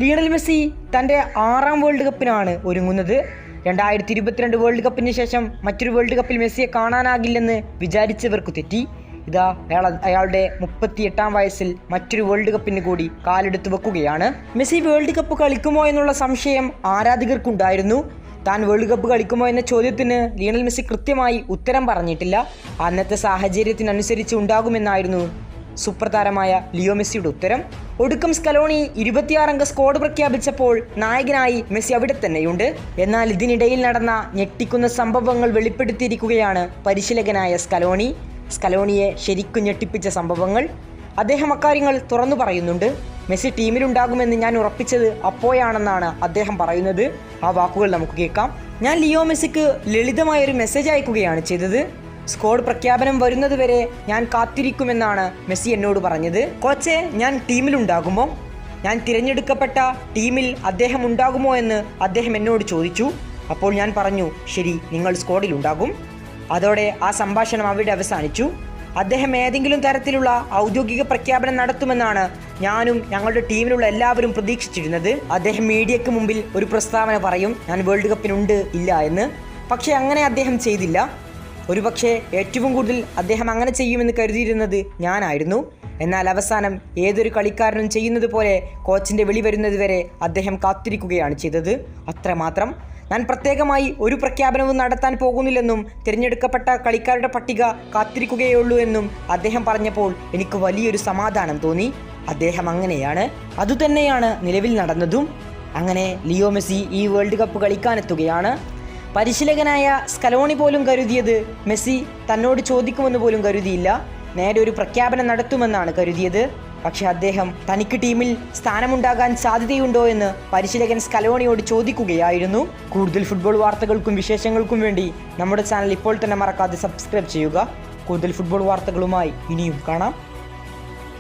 Lionel Messi തൻ്റെ 6ാം world കപ്പിനാണ് ഒരുങ്ങുന്നത്. 2022 world കപ്പിന് ശേഷം മറ്റൊരു വേൾഡ് കപ്പിൽ മെസ്സിയെ കാണാനാകില്ലെന്ന് വിചാരിച്ചവർക്ക് തെറ്റി. ഇതാ അയാളുടെ 38ാം വയസ്സിൽ മറ്റൊരു വേൾഡ് കപ്പിന് കൂടി കാലെടുത്ത് വെക്കുകയാണ്. മെസ്സി വേൾഡ് കപ്പ് കളിക്കുമോ എന്നുള്ള സംശയം ആരാധകർക്കുണ്ടായിരുന്നു. താൻ വേൾഡ് കപ്പ് കളിക്കുമോ എന്ന ചോദ്യത്തിന് ലിയണൽ മെസ്സി കൃത്യമായി ഉത്തരം പറഞ്ഞിട്ടില്ല. അന്നത്തെ സാഹചര്യത്തിനനുസരിച്ച് ഉണ്ടാകുമെന്നായിരുന്നു സൂപ്പർതാരമായ ലിയോ മെസ്സിയുടെ ഉത്തരം. ഒടുക്കം സ്കലോണി 26 അംഗ സ്ക്വാഡ് പ്രഖ്യാപിച്ചപ്പോൾ നായകനായി മെസ്സി അവിടെ തന്നെയുണ്ട്. എന്നാൽ ഇതിനിടയിൽ നടന്ന ഞെട്ടിക്കുന്ന സംഭവങ്ങൾ വെളിപ്പെടുത്തിയിരിക്കുകയാണ് പരിശീലകനായ സ്കലോണിയെ ശരിക്കും ഞെട്ടിപ്പിച്ച സംഭവങ്ങൾ. അദ്ദേഹം അക്കാര്യങ്ങൾ തുറന്നു പറയുന്നുണ്ട്. മെസ്സി ടീമിലുണ്ടാകുമെന്ന് ഞാൻ ഉറപ്പിച്ചത് അപ്പോഴാണെന്നാണ് അദ്ദേഹം പറയുന്നത്. ആ വാക്കുകൾ നമുക്ക് കേൾക്കാം. ഞാൻ ലിയോ മെസ്സിക്ക് ലളിതമായൊരു മെസ്സേജ് അയക്കുകയാണ് ചെയ്തത്. സ്ക്വാഡ് പ്രഖ്യാപനം വരുന്നതുവരെ ഞാൻ കാത്തിരിക്കുമെന്നാണ് മെസ്സി എന്നോട് പറഞ്ഞത്. കോച്ചെ, ഞാൻ ടീമിലുണ്ടാകുമോ? ഞാൻ തിരഞ്ഞെടുക്കപ്പെട്ട ടീമിൽ അദ്ദേഹം ഉണ്ടാകുമോ എന്ന് അദ്ദേഹം എന്നോട് ചോദിച്ചു. അപ്പോൾ ഞാൻ പറഞ്ഞു, ശരി, നിങ്ങൾ സ്ക്വാഡിലുണ്ടാകും. അതോടെ ആ സംഭാഷണം അവിടെ അവസാനിച്ചു. അദ്ദേഹം ഏതെങ്കിലും തരത്തിലുള്ള ഔദ്യോഗിക പ്രഖ്യാപനം നടത്തുമെന്നാണ് ഞാനും ഞങ്ങളുടെ ടീമിലുള്ള എല്ലാവരും പ്രതീക്ഷിച്ചിരുന്നത്. അദ്ദേഹം മീഡിയയ്ക്ക് മുമ്പിൽ ഒരു പ്രസ്താവന പറയും, ഞാൻ വേൾഡ് കപ്പിനുണ്ട് ഇല്ല എന്ന്. പക്ഷേ അങ്ങനെ അദ്ദേഹം ചെയ്തില്ല. ഒരുപക്ഷെ ഏറ്റവും കൂടുതൽ അദ്ദേഹം അങ്ങനെ ചെയ്യുമെന്ന് കരുതിയിരുന്നത് ഞാനായിരുന്നു. എന്നാൽ അവസാനം ഏതൊരു കളിക്കാരനും ചെയ്യുന്നത് പോലെ കോച്ചിൻ്റെ വിളി വരുന്നത് വരെ അദ്ദേഹം കാത്തിരിക്കുകയാണ് ചെയ്തത്. അത്രമാത്രം. ഞാൻ പ്രത്യേകമായി ഒരു പ്രഖ്യാപനവും നടത്താൻ പോകുന്നില്ലെന്നും തിരഞ്ഞെടുക്കപ്പെട്ട കളിക്കാരുടെ പട്ടിക കാത്തിരിക്കുകയുള്ളൂ എന്നും അദ്ദേഹം പറഞ്ഞപ്പോൾ എനിക്ക് വലിയൊരു സമാധാനം തോന്നി. അദ്ദേഹം അങ്ങനെയാണ്. അതുതന്നെയാണ് നിലവിൽ നടന്നതും. അങ്ങനെ ലിയോ മെസ്സി ഈ വേൾഡ് കപ്പ് കളിക്കാനെത്തുകയാണ്. പരിശീലകനായ സ്കലോണി പോലും കരുതിയത് മെസ്സി തന്നോട് ചോദിക്കുമെന്ന് പോലും കരുതിയില്ല. നേരെ ഒരു പ്രഖ്യാപനം നടത്തുമെന്നാണ് കരുതിയത്. പക്ഷെ അദ്ദേഹം തനിക്ക് ടീമിൽ സ്ഥാനമുണ്ടാകാൻ സാധ്യതയുണ്ടോ എന്ന് പരിശീലകൻ സ്കലോണിയോട് ചോദിക്കുകയായിരുന്നു. കൂടുതൽ ഫുട്ബോൾ വാർത്തകൾക്കും വിശേഷങ്ങൾക്കും വേണ്ടി നമ്മുടെ ചാനൽ ഇപ്പോൾ തന്നെ മറക്കാതെ സബ്സ്ക്രൈബ് ചെയ്യുക. കൂടുതൽ ഫുട്ബോൾ വാർത്തകളുമായി ഇനിയും കാണാം.